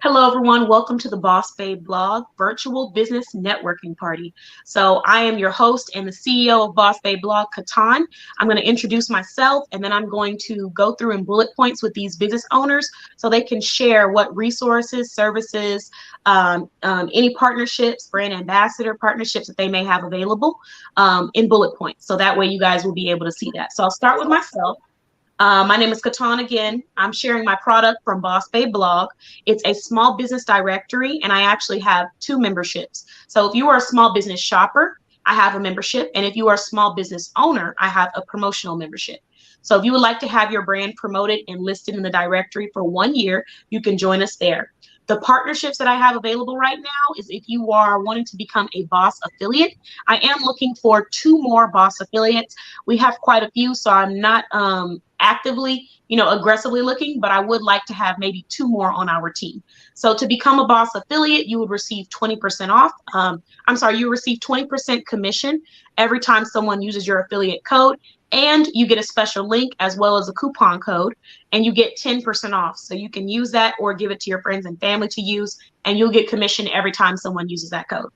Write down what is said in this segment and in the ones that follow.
Hello, everyone. Welcome to the Boss Babe blog virtual business networking party. So I am your host and the CEO of Boss Babe blog, Katan. I'm going to introduce myself and then I'm going to go through in bullet points with these business owners so they can share what resources, services, any partnerships, brand ambassador partnerships that they may have available in bullet points. So that way you guys will be able to see that. So I'll start with myself. My name is Katan again. I'm sharing my product from Boss Babe Blog. It's a small business directory, and I actually have two memberships. So if you are a small business shopper, I have a membership. And if you are a small business owner, I have a promotional membership. So if you would like to have your brand promoted and listed in the directory for 1 year, you can join us there. The partnerships that I have available right now is if you are wanting to become a Boss affiliate, I am looking for 2 more Boss affiliates. We have quite a few, so I'm not actively, aggressively looking, but I would like to have maybe 2 more on our team. So to become a Boss affiliate, you would receive 20% off. You receive 20% commission every time someone uses your affiliate code, and you get a special link as well as a coupon code, and you get 10% off. So you can use that or give it to your friends and family to use, and you'll get commission every time someone uses that code.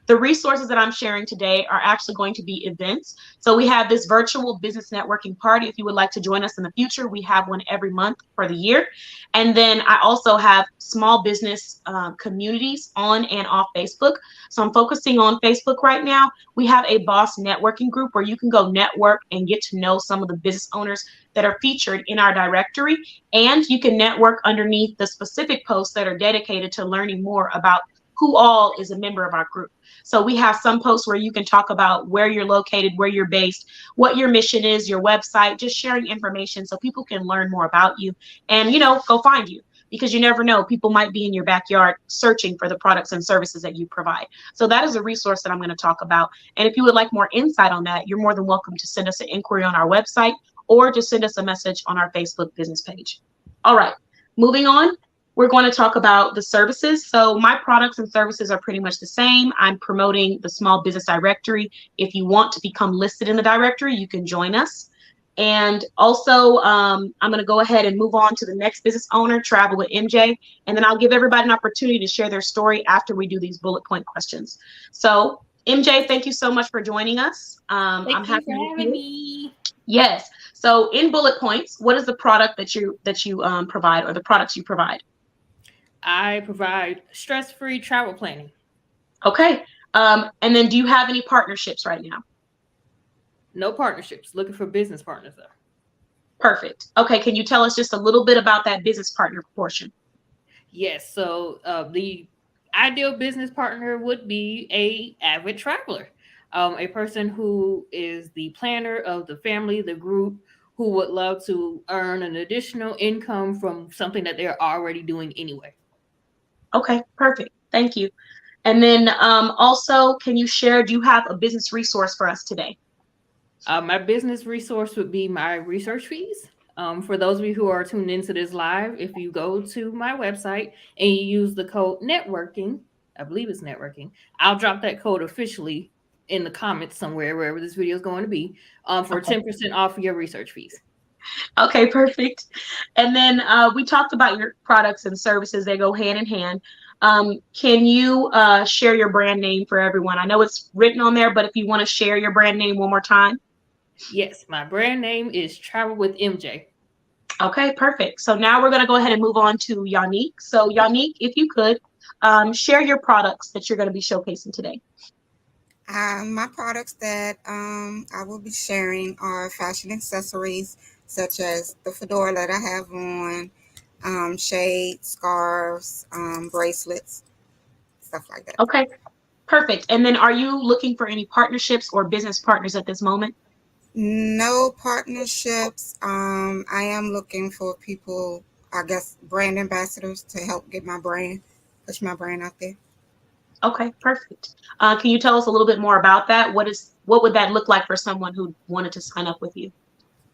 The resources that I'm sharing today are actually going to be events. So we have this virtual business networking party. If you would like to join us in the future, we have one every month for the year. And then I also have small business communities on and off Facebook. So I'm focusing on Facebook right now. We have a Boss networking group where you can go network and get to know some of the business owners that are featured in our directory. And you can network underneath the specific posts that are dedicated to learning more about who all is a member of our group. So we have some posts where you can talk about where you're located, where you're based, what your mission is, your website, just sharing information so people can learn more about you and, go find you, because you never know, people might be in your backyard searching for the products and services that you provide. So that is a resource that I'm going to talk about. And if you would like more insight on that, you're more than welcome to send us an inquiry on our website or just send us a message on our Facebook business page. All right, moving on. We're going to talk about the services. So my products and services are pretty much the same. I'm promoting the small business directory. If you want to become listed in the directory, you can join us. And also, I'm going to go ahead and move on to the next business owner, Travel with MJ. And then I'll give everybody an opportunity to share their story after we do these bullet point questions. So MJ, thank you so much for joining us. Thank I'm you happy for with having you. me. Yes. So in bullet points, what is the product that you provide, or the products you provide? I provide stress-free travel planning. Okay. And then do you have any partnerships right now? No partnerships. Looking for business partners though. Perfect. Okay. Can you tell us just a little bit about that business partner portion? Yes. So the ideal business partner would be a avid traveler, a person who is the planner of the family, the group, who would love to earn an additional income from something that they're already doing anyway. Okay. Perfect. Thank you. And then also, can you share, do you have a business resource for us today? My business resource would be my research fees. For those of you who are tuned into this live, if you go to my website and you use the code networking, I believe it's networking, I'll drop that code officially in the comments somewhere, wherever this video is going to be, for Okay. 10% off your research fees. Okay, perfect. And then we talked about your products and services. They go hand in hand. Can you share your brand name for everyone? I know it's written on there, but if you want to share your brand name one more time. Yes, my brand name is Travel with MJ. Okay, perfect. So now we're going to go ahead and move on to Yannick. So Yannick, if you could share your products that you're going to be showcasing today. My products that I will be sharing are fashion accessories such as the fedora that I have on, shades, scarves, bracelets, stuff like that. Okay, perfect. And then are you looking for any partnerships or business partners at this moment? No partnerships. I am looking for people, I guess, brand ambassadors to help get my brand, push my brand out there. Okay, perfect. Can you tell us a little bit more about that? What would that look like for someone who wanted to sign up with you?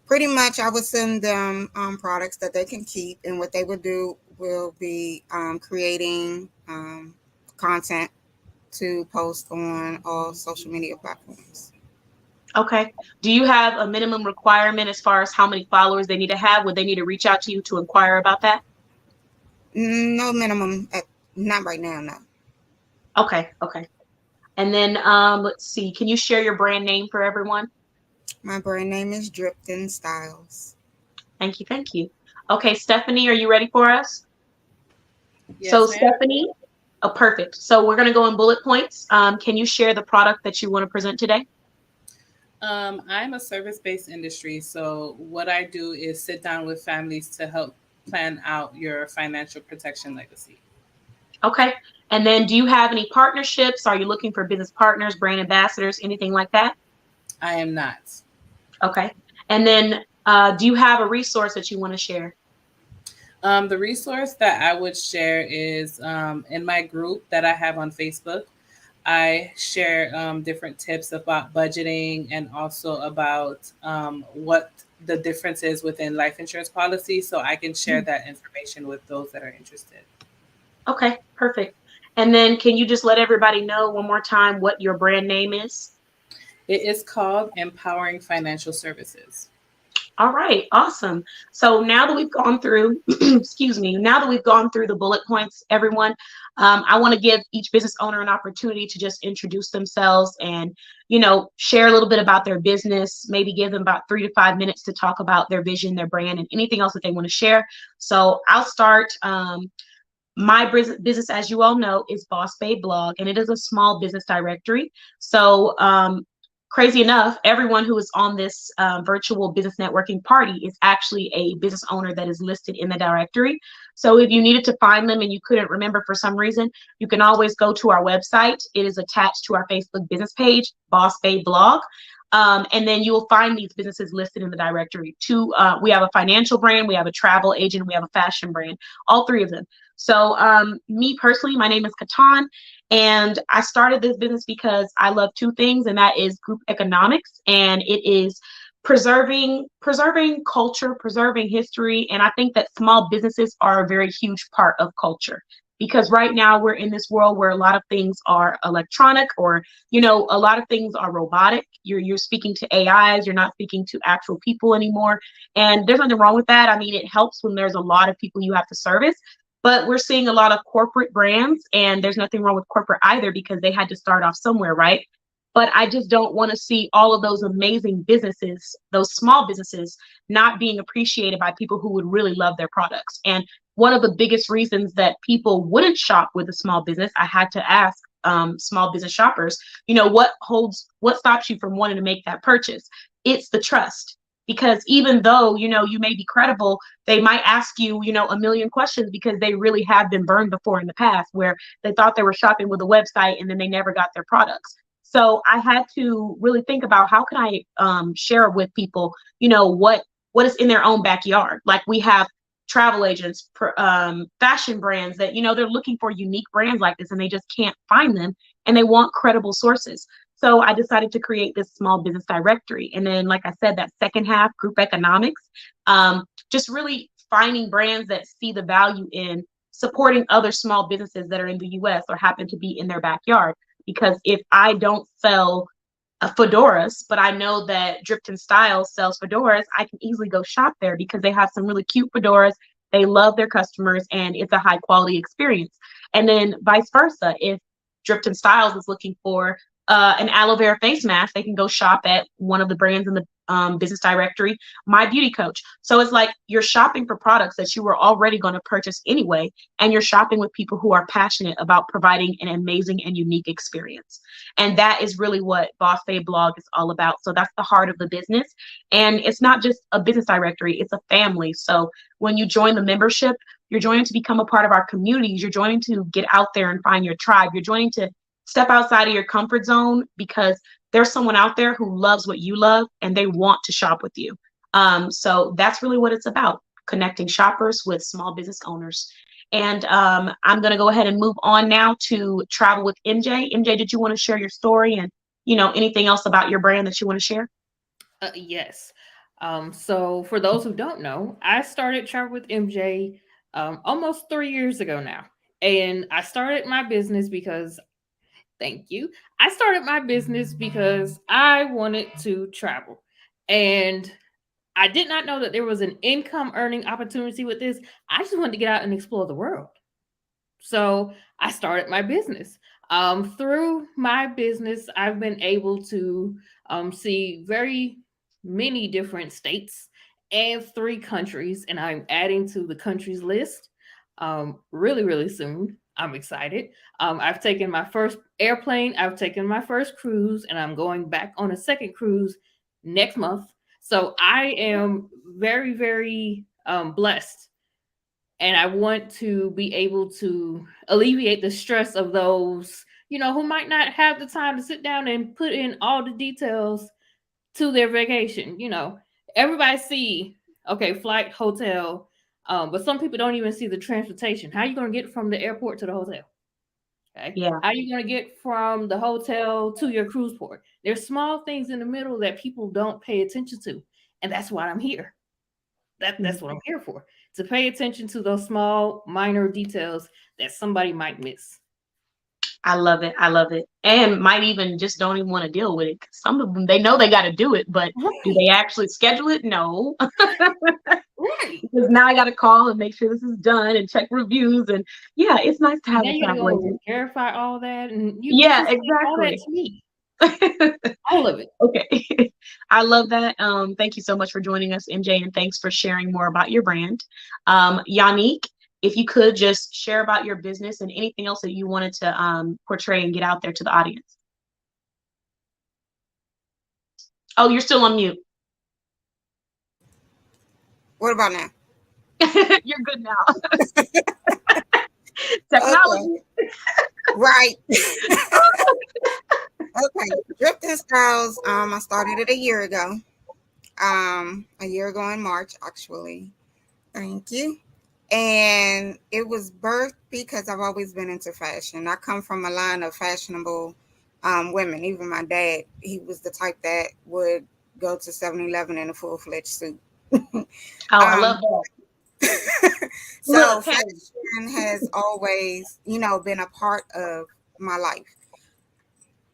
Pretty much, I would send them products that they can keep, and what they would do will be creating content to post on all social media platforms. Okay. Do you have a minimum requirement as far as how many followers they need to have? Would they need to reach out to you to inquire about that? No minimum, not right now, no. Okay, okay. And then let's see, can you share your brand name for everyone? My brand name is Dripton Styles. Thank you, thank you. Okay, Stephanie, are you ready for us? So Yes, ma'am. Stephanie, oh, perfect. So we're going to go in bullet points. Can you share the product that you want to present today? I'm a service-based industry, so what I do is sit down with families to help plan out your financial protection legacy. Okay. And then do you have any partnerships? Are you looking for business partners, brand ambassadors, anything like that? I am not. Okay. And then do you have a resource that you want to share? The resource that I would share is in my group that I have on Facebook. I share different tips about budgeting and also about what the difference is within life insurance policies. So I can share that information with those that are interested. Okay, perfect. And then can you just let everybody know one more time what your brand name is? It is called Empowering Financial Services. All right, awesome. So now that we've gone through, excuse me, now that we've gone through the bullet points, everyone, I want to give each business owner an opportunity to just introduce themselves and, share a little bit about their business, maybe give them about 3 to 5 minutes to talk about their vision, their brand, and anything else that they want to share. So I'll start. My business, as you all know, is Boss Babe Blog, and it is a small business directory. So crazy enough, everyone who is on this virtual business networking party is actually a business owner that is listed in the directory. So if you needed to find them and you couldn't remember for some reason, you can always go to our website. It is attached to our Facebook business page, Boss Babe Blog. And then you will find these businesses listed in the directory. We have a financial brand, we have a travel agent, we have a fashion brand, all three of them. So me personally, my name is Katan, and I started this business because I love two things, and that is group economics, and it is preserving culture, preserving history. And I think that small businesses are a very huge part of culture, because right now we're in this world where a lot of things are electronic, or a lot of things are robotic. You're speaking to AIs, you're not speaking to actual people anymore, and there's nothing wrong with that. I mean, it helps when there's a lot of people you have to service. But we're seeing a lot of corporate brands, and there's nothing wrong with corporate either, because they had to start off somewhere, right? But I just don't want to see all of those amazing businesses, those small businesses, not being appreciated by people who would really love their products. And one of the biggest reasons that people wouldn't shop with a small business, I had to ask small business shoppers, what stops you from wanting to make that purchase? It's the trust. Because even though, you may be credible, they might ask you, a million questions, because they really have been burned before in the past, where they thought they were shopping with a website and then they never got their products. So I had to really think about, how can I share with people, what is in their own backyard. Like, we have travel agents, fashion brands that, they're looking for unique brands like this, and they just can't find them, and they want credible sources. So I decided to create this small business directory. And then, like I said, that second half, group economics, just really finding brands that see the value in supporting other small businesses that are in the US or happen to be in their backyard. Because if I don't sell fedoras, but I know that Dripton Styles sells fedoras, I can easily go shop there, because they have some really cute fedoras. They love their customers, and it's a high quality experience. And then vice versa, if Dripton Styles is looking for an aloe vera face mask, they can go shop at one of the brands in the business directory, My Beauty Coach. So it's like you're shopping for products that you were already going to purchase anyway, and you're shopping with people who are passionate about providing an amazing and unique experience. And that is really what Boss Babe Blog is all about. So that's the heart of the business. And it's not just a business directory, it's a family. So when you join the membership, you're joining to become a part of our communities. You're joining to get out there and find your tribe. You're joining to step outside of your comfort zone, because there's someone out there who loves what you love, and they want to shop with you. So that's really what it's about, connecting shoppers with small business owners. And I'm going to go ahead and move on now to Travel with MJ. MJ, did you want to share your story and, anything else about your brand that you want to share? Yes. So for those who don't know, I started Travel with MJ almost 3 years ago now. And I started my business because Thank you. I started my business because I wanted to travel. And I did not know that there was an income earning opportunity with this. I just wanted to get out and explore the world. So I started my business. Through my business, I've been able to see very many different states and 3 countries, and I'm adding to the countries list really, really soon. I'm excited. I've taken my first airplane, I've taken my first cruise, and I'm going back on a second cruise next month. So I am very, very blessed, and I want to be able to alleviate the stress of those, who might not have the time to sit down and put in all the details to their vacation. Everybody see, okay, flight, hotel, but some people don't even see the transportation. How are you going to get from the airport to the hotel? Okay. Yeah. How are you going to get from the hotel to your cruise port? There's small things in the middle that people don't pay attention to. And that's why I'm here. That's what I'm here for, to pay attention to those small, minor details that somebody might miss. I love it. I love it. And might even just don't even want to deal with it. Some of them, they know they got to do it, but do they actually schedule it? No. Right. Because now I got to call and make sure this is done and check reviews. And yeah, it's nice to have Now a you gotta travel go agent. verify all that, and Yeah, just say all that exactly. to me. All of it. Okay. I love that. Thank you so much for joining us, MJ, and thanks for sharing more about your brand. Yannick, if you could just share about your business and anything else that you wanted to portray and get out there to the audience. Oh, you're still on mute. What about now? You're good now. Technology. Okay. Right. Okay. Drifting Styles. I started it a year ago. A year ago in March, actually. Thank you. And it was birthed because I've always been into fashion. I come from a line of fashionable women. Even my dad, he was the type that would go to 7-Eleven in a full-fledged suit. Oh, I love that. So Look, hey. fashion has always, been a part of my life.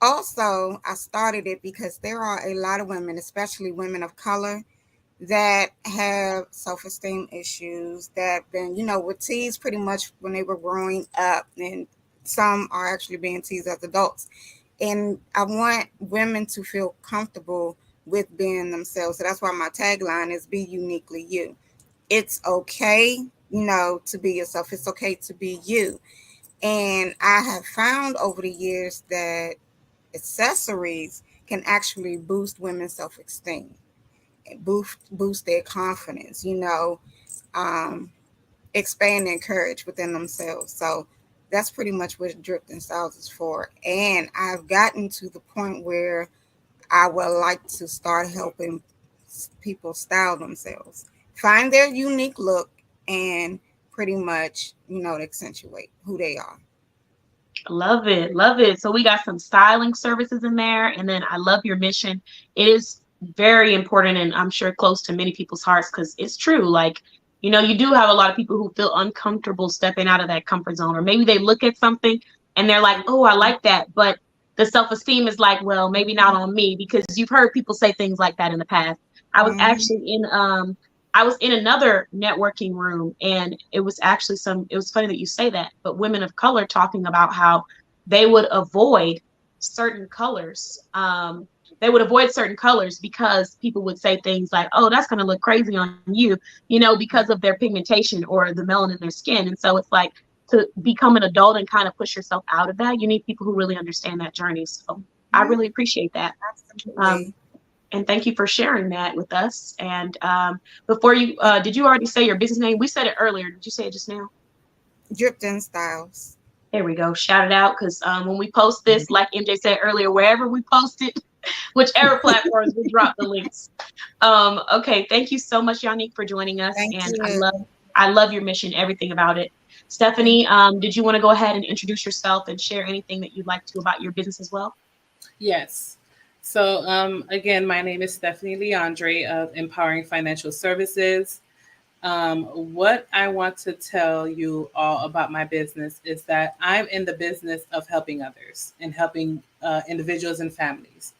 Also, I started it because there are a lot of women, especially women of color, that have self-esteem issues that been, were teased pretty much when they were growing up, and some are actually being teased as adults. And I want women to feel comfortable with being themselves. So that's why my tagline is "Be uniquely you." It's okay, to be yourself. It's okay to be you. And I have found over the years that accessories can actually boost women's self-esteem, boost their confidence, expand their courage within themselves. So that's pretty much what Drifting Styles is for. And I've gotten to the point where I would like to start helping people style themselves, find their unique look, and pretty much, accentuate who they are. Love it. Love it. So we got some styling services in there. And then I love your mission. It is very important, and I'm sure close to many people's hearts, because it's true. Like, you do have a lot of people who feel uncomfortable stepping out of that comfort zone, or maybe they look at something and they're like, oh, I like that. But the self-esteem is like, well, maybe not on me, because you've heard people say things like that in the past. I was actually in another networking room, and it was actually it was funny that you say that, but women of color talking about how they would avoid certain colors. Because people would say things like, oh, that's going to look crazy on you, because of their pigmentation or the melanin in their skin. And so it's like, to become an adult and kind of push yourself out of that, you need people who really understand that journey. So I really appreciate that. Absolutely. And thank you for sharing that with us. And before you, did you already say your business name? We said it earlier. Did you say it just now? Drifting Styles. There we go. Shout it out, because when we post this, like MJ said earlier, wherever we post it, whichever platforms, we drop the links. Okay, thank you so much, Yannick, for joining us. Thank and you. I love your mission, everything about it. Stephanie, did you want to go ahead and introduce yourself and share anything that you'd like to about your business as well? Yes. So again, my name is Stephanie Leandre of Empowering Financial Services. What I want to tell you all about my business is that I'm in the business of helping others and helping individuals and families.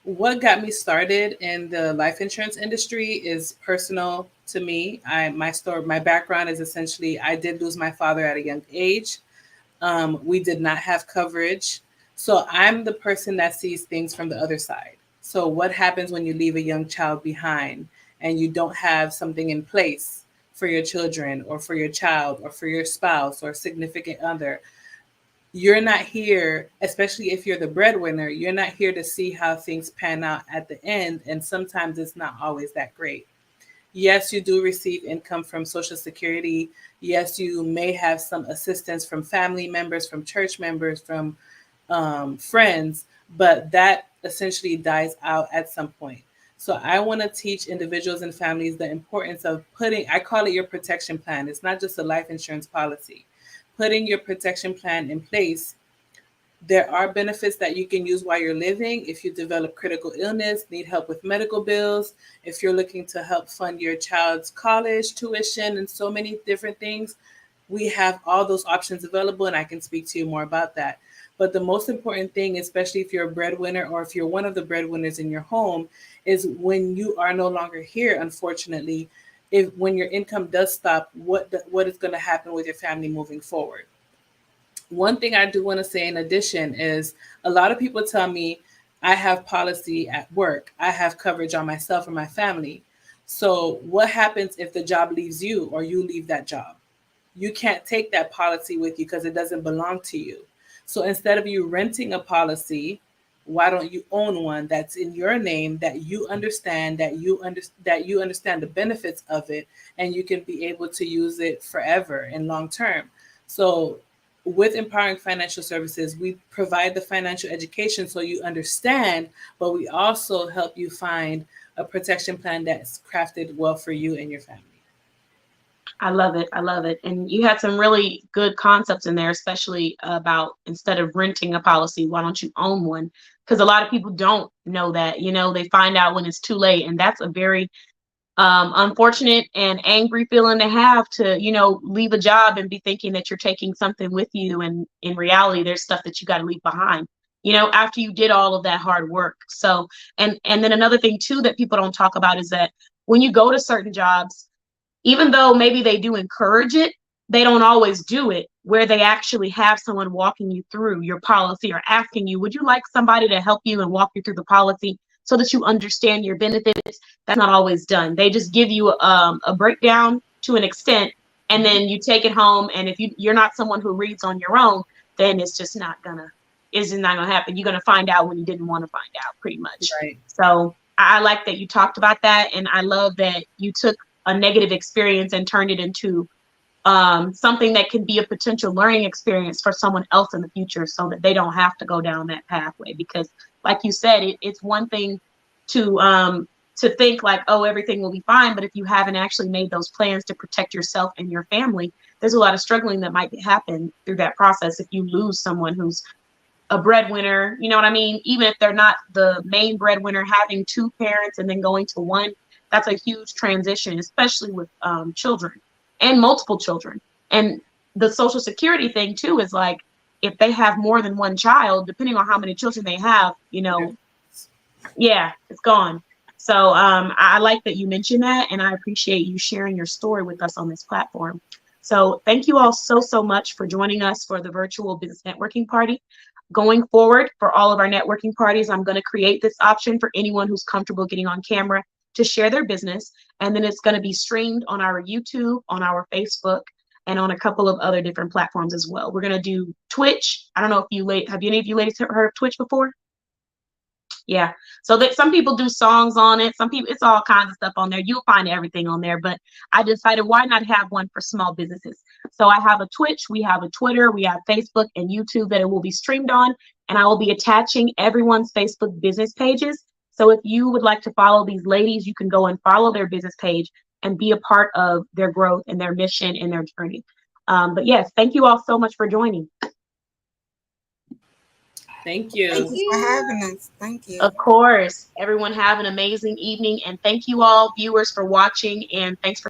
what got me started in the life insurance industry is personal to me. My background is essentially I did lose my father at a young age. We did not have coverage. So I'm the person that sees things from the other side. So what happens when you leave a young child behind and you don't have something in place for your children or for your child or for your spouse or significant other? You're not here, especially if you're the breadwinner, you're not here to see how things pan out at the end. And sometimes it's not always that great. Yes, you do receive income from Social Security. Yes, you may have some assistance from family members, from church members, from friends, but that essentially dies out at some point. So I want to teach individuals and families the importance of I call it your protection plan. It's not just a life insurance policy. Putting your protection plan in place. There are benefits that you can use while you're living. If you develop critical illness, need help with medical bills, if you're looking to help fund your child's college tuition and so many different things, we have all those options available, and I can speak to you more about that. But the most important thing, especially if you're a breadwinner or if you're one of the breadwinners in your home, is when you are no longer here, unfortunately, when your income does stop, what is going to happen with your family moving forward? One thing I do want to say in addition is a lot of people tell me I have policy at work. I have coverage on myself or my family. So what happens if the job leaves you or you leave that job? You can't take that policy with you because it doesn't belong to you. So instead of you renting a policy, why don't you own one that's in your name, that you understand, that you understand the benefits of it, and you can be able to use it forever and long term. So with Empowering Financial Services, we provide the financial education so you understand, but we also help you find a protection plan that's crafted well for you and your family. I love it. I love it. And you had some really good concepts in there, especially about instead of renting a policy, why don't you own one? Because a lot of people don't know that, they find out when it's too late. And that's a very unfortunate and angry feeling to have, to, leave a job and be thinking that you're taking something with you. And in reality, there's stuff that you got to leave behind, after you did all of that hard work. So, and then another thing too, that people don't talk about is that when you go to certain jobs, even though maybe they do encourage it, they don't always do it where they actually have someone walking you through your policy or asking you, would you like somebody to help you and walk you through the policy so that you understand your benefits? That's not always done. They just give you a breakdown to an extent, and then you take it home. And if you're not someone who reads on your own, then it's just not gonna happen. You're gonna find out when you didn't want to find out, pretty much. Right. So I like that you talked about that, and I love that you took a negative experience and turned it into something that can be a potential learning experience for someone else in the future, so that they don't have to go down that pathway. Because like you said, it's one thing to think like, oh, everything will be fine. But if you haven't actually made those plans to protect yourself and your family, there's a lot of struggling that might happen through that process. If you lose someone who's a breadwinner, you know what I mean? Even if they're not the main breadwinner, having two parents and then going to one, that's a huge transition, especially with children and multiple children. And the Social Security thing too is like, if they have more than one child, depending on how many children they have, yeah, it's gone. So I like that you mentioned that, and I appreciate you sharing your story with us on this platform. So thank you all so much for joining us for the virtual business networking party. Going forward, for all of our networking parties, I'm going to create this option for anyone who's comfortable getting on camera to share their business. And then it's going to be streamed on our YouTube, on our Facebook, and on a couple of other different platforms as well. We're going to do Twitch. I don't know if have any of you ladies heard of Twitch before? Yeah. So that some people do songs on it. Some people, it's all kinds of stuff on there. You'll find everything on there, but I decided why not have one for small businesses? So I have a Twitch, we have a Twitter, we have Facebook and YouTube that it will be streamed on, and I will be attaching everyone's Facebook business pages. So if you would like to follow these ladies, you can go and follow their business page and be a part of their growth and their mission and their journey. But yes, thank you all so much for joining. Thank you. Thank you for having us. Thank you. Of course. Everyone have an amazing evening. And thank you all viewers for watching. And thanks for